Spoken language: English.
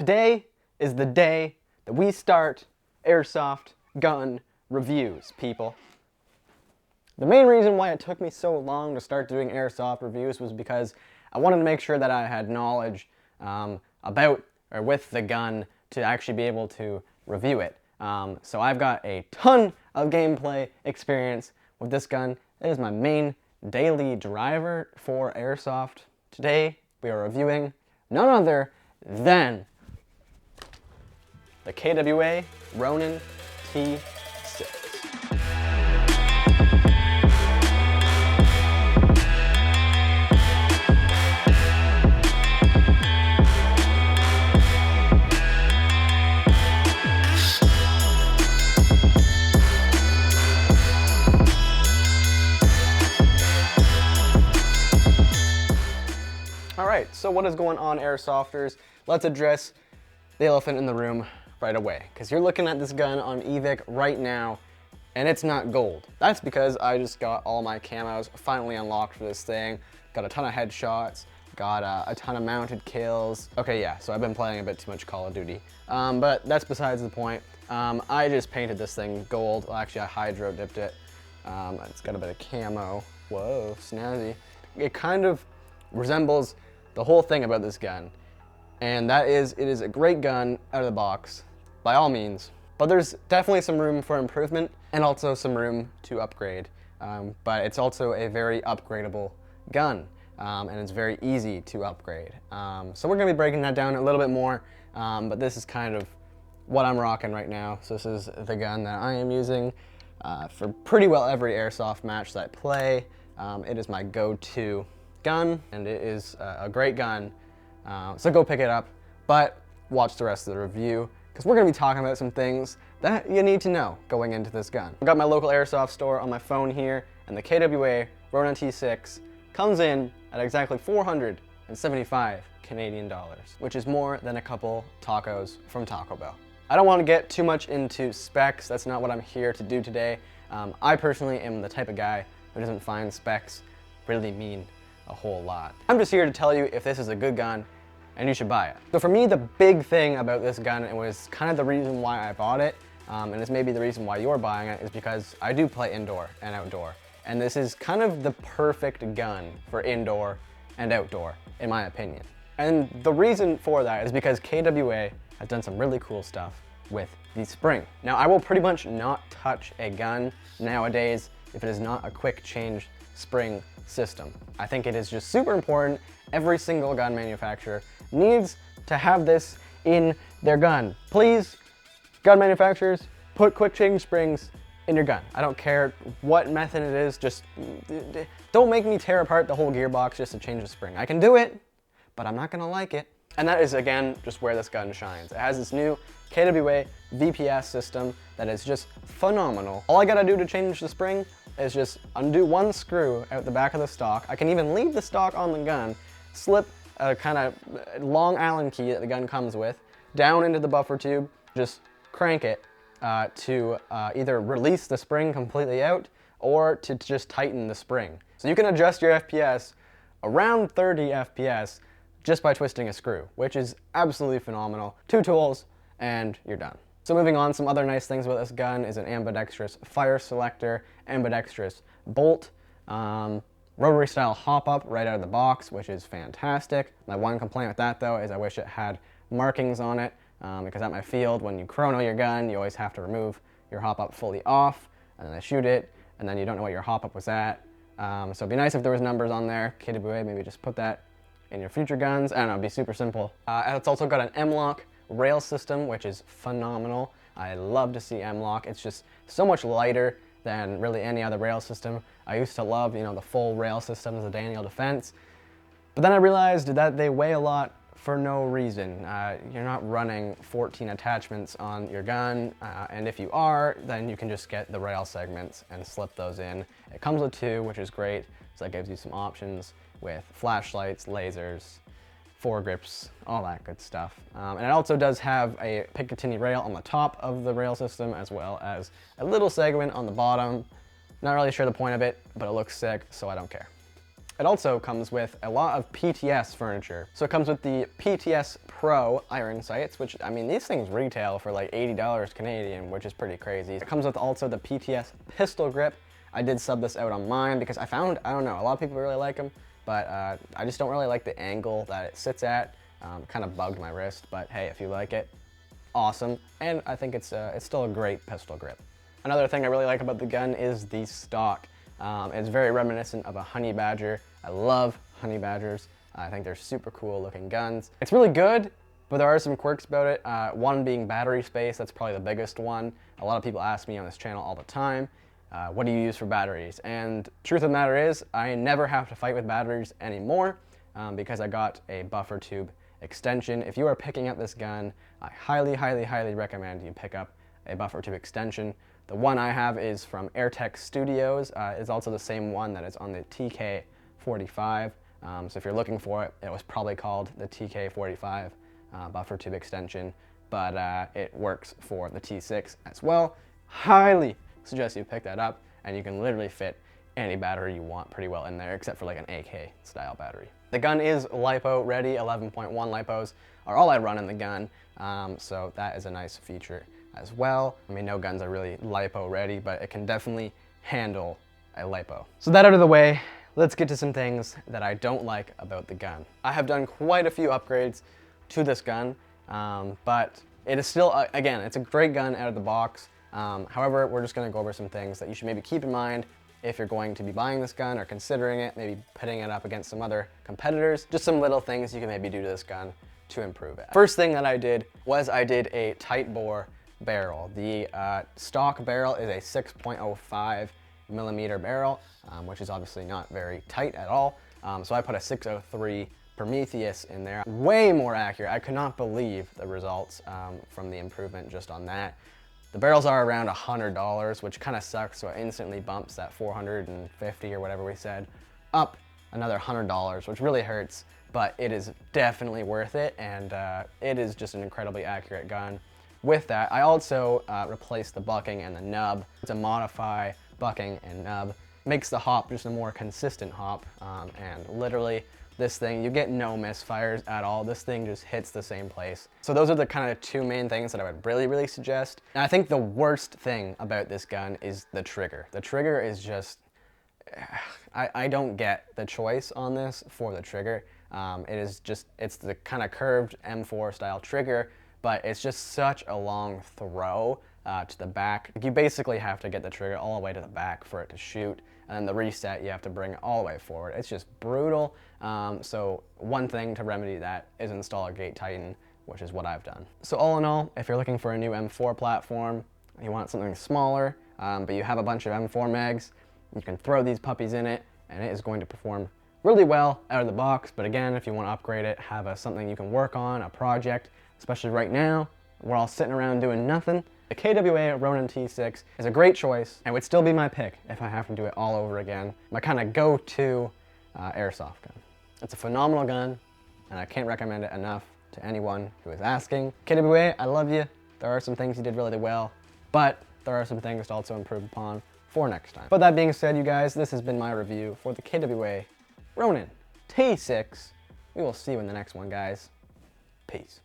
Today is the day that we start Airsoft gun reviews, people. The main reason why it took me so long to start doing Airsoft reviews was because I wanted to make sure that I had knowledge about or with the gun to actually be able to review it. So I've got a ton of gameplay experience with this gun. It is my main daily driver for Airsoft. Today we are reviewing none other than the KWA Ronin T6. Alright, so what is going on, Airsofters? Let's address the elephant in the room right away, because you're looking at this gun on eVic right now and it's not gold. That's because I just got all my camos finally unlocked for this thing, got a ton of headshots, got a ton of mounted kills. Okay, yeah, so I've been playing a bit too much Call of Duty, but that's besides the point. I just painted this thing gold. Well, actually I hydro dipped it. It's got a bit of camo. Whoa, snazzy. It kind of resembles the whole thing about this gun, and that is, it is a great gun out of the box, by all means, but there's definitely some room for improvement and also some room to upgrade. But it's also a very upgradable gun, and it's very easy to upgrade. So we're gonna be breaking that down a little bit more, but this is kind of what I'm rocking right now. So this is the gun that I am using for pretty well every Airsoft match that I play. It is my go-to gun, and it is a great gun, so go pick it up, but watch the rest of the review, because we're going to be talking about some things that you need to know going into this gun. I've got my local Airsoft store on my phone here, and the KWA Ronin T6 comes in at exactly 475 Canadian dollars, which is more than a couple tacos from Taco Bell. I don't want to get too much into specs. That's not what I'm here to do today. I personally am the type of guy who doesn't find specs really mean a whole lot. I'm just here to tell you if this is a good gun and you should buy it. So for me, the big thing about this gun, and was kind of the reason why I bought it, and it's maybe the reason why you're buying it, is because I do play indoor and outdoor. And this is kind of the perfect gun for indoor and outdoor, in my opinion. And the reason for that is because KWA has done some really cool stuff with the spring. Now, I will pretty much not touch a gun nowadays if it is not a quick change spring system. I think it is just super important. Every single gun manufacturer needs to have this in their gun. Please, gun manufacturers, put quick change springs in your gun. I don't care what method it is, just don't make me tear apart the whole gearbox just to change the spring. I can do it, but I'm not gonna like it. And that is, again, just where this gun shines. It has this new KWA VPS system that is just phenomenal. All I gotta do to change the spring is just undo one screw out the back of the stock. I can even leave the stock on the gun, slip a kind of long Allen key that the gun comes with down into the buffer tube, just crank it to either release the spring completely out or to just tighten the spring. So you can adjust your FPS around 30 FPS just by twisting a screw, which is absolutely phenomenal. 2 tools and you're done. So moving on, some other nice things about this gun is an ambidextrous fire selector, ambidextrous bolt, rotary style hop up right out of the box, which is fantastic. My one complaint with that though is I wish it had markings on it, because at my field, when you chrono your gun, you always have to remove your hop up fully off, and then I shoot it, and then you don't know what your hop up was at. So it'd be nice if there was numbers on there. KWA, maybe just put that in your future guns. I don't know, it'd be super simple. And it's also got an M-LOK rail system, which is phenomenal. I love to see M-LOK. It's just so much lighter than really any other rail system. I used to love, you know, the full rail systems, the Daniel Defense, but then I realized that they weigh a lot for no reason. You're not running 14 attachments on your gun, and if you are, then you can just get the rail segments and slip those in. It comes with 2, which is great, so that gives you some options with flashlights, lasers, foregrips, all that good stuff. And it also does have a Picatinny rail on the top of the rail system, as well as a little segment on the bottom. Not really sure the point of it, but it looks sick, so I don't care. It also comes with a lot of PTS furniture. So it comes with the PTS Pro iron sights, which, I mean, these things retail for like $80 Canadian, which is pretty crazy. It comes with also the PTS pistol grip. I did sub this out on mine because I found, I don't know, a lot of people really like them, but I just don't really like the angle that it sits at. Kind of bugged my wrist, but hey, if you like it, awesome. And I think it's still a great pistol grip. Another thing I really like about the gun is the stock. It's very reminiscent of a honey badger. I love honey badgers. I think they're super cool looking guns. It's really good, but there are some quirks about it. One being battery space, that's probably the biggest one. A lot of people ask me on this channel all the time, what do you use for batteries? And truth of the matter is, I never have to fight with batteries anymore because I got a buffer tube extension. If you are picking up this gun, I highly, highly, highly recommend you pick up a buffer tube extension. The one I have is from AirTech Studios. It's also the same one that is on the TK45. So if you're looking for it, it was probably called the TK45 buffer tube extension, but it works for the T6 as well. Highly suggest you pick that up, and you can literally fit any battery you want pretty well in there, except for like an AK style battery. The gun is LiPo ready. 11.1 LiPos are all I run in the gun, so that is a nice feature as well. I mean, no guns are really LiPo ready, but it can definitely handle a LiPo. So that out of the way, let's get to some things that I don't like about the gun. I have done quite a few upgrades to this gun, but it is still, again, it's a great gun out of the box. However, we're just gonna go over some things that you should maybe keep in mind if you're going to be buying this gun or considering it, maybe putting it up against some other competitors. Just some little things you can maybe do to this gun to improve it. First thing that I did was I did a tight bore barrel. The stock barrel is a 6.05 millimeter barrel, which is obviously not very tight at all. So I put a 603 Prometheus in there. Way more accurate. I could not believe the results from the improvement just on that. The barrels are around $100, which kind of sucks, so it instantly bumps that 450 or whatever we said up another $100, which really hurts, but it is definitely worth it, and it is just an incredibly accurate gun. With that, I also replaced the bucking and the nub to modify bucking and nub. Makes the hop just a more consistent hop, and literally this thing, you get no misfires at all. This thing just hits the same place. So those are the kind of two main things that I would really suggest. And I think the worst thing about this gun is the trigger. The trigger is just, I don't get the choice on this for the trigger. It is just, it's the kind of curved M4 style trigger, but it's just such a long throw to the back. You basically have to get the trigger all the way to the back for it to shoot, and then the reset you have to bring it all the way forward. It's just brutal. So one thing to remedy that is install a gate tighten, which is what I've done. So all in all, if you're looking for a new M4 platform, you want something smaller, but you have a bunch of M4 mags, you can throw these puppies in it, and it is going to perform really well out of the box. But again, if you want to upgrade it, have something you can work on, a project, especially right now, we're all sitting around doing nothing. The KWA Ronin T6 is a great choice and would still be my pick if I have to do it all over again. My kind of go-to airsoft gun. It's a phenomenal gun, and I can't recommend it enough to anyone who is asking. KWA, I love you. There are some things you did really well, but there are some things to also improve upon for next time. But that being said, you guys, this has been my review for the KWA Ronin T6. We will see you in the next one, guys. Peace.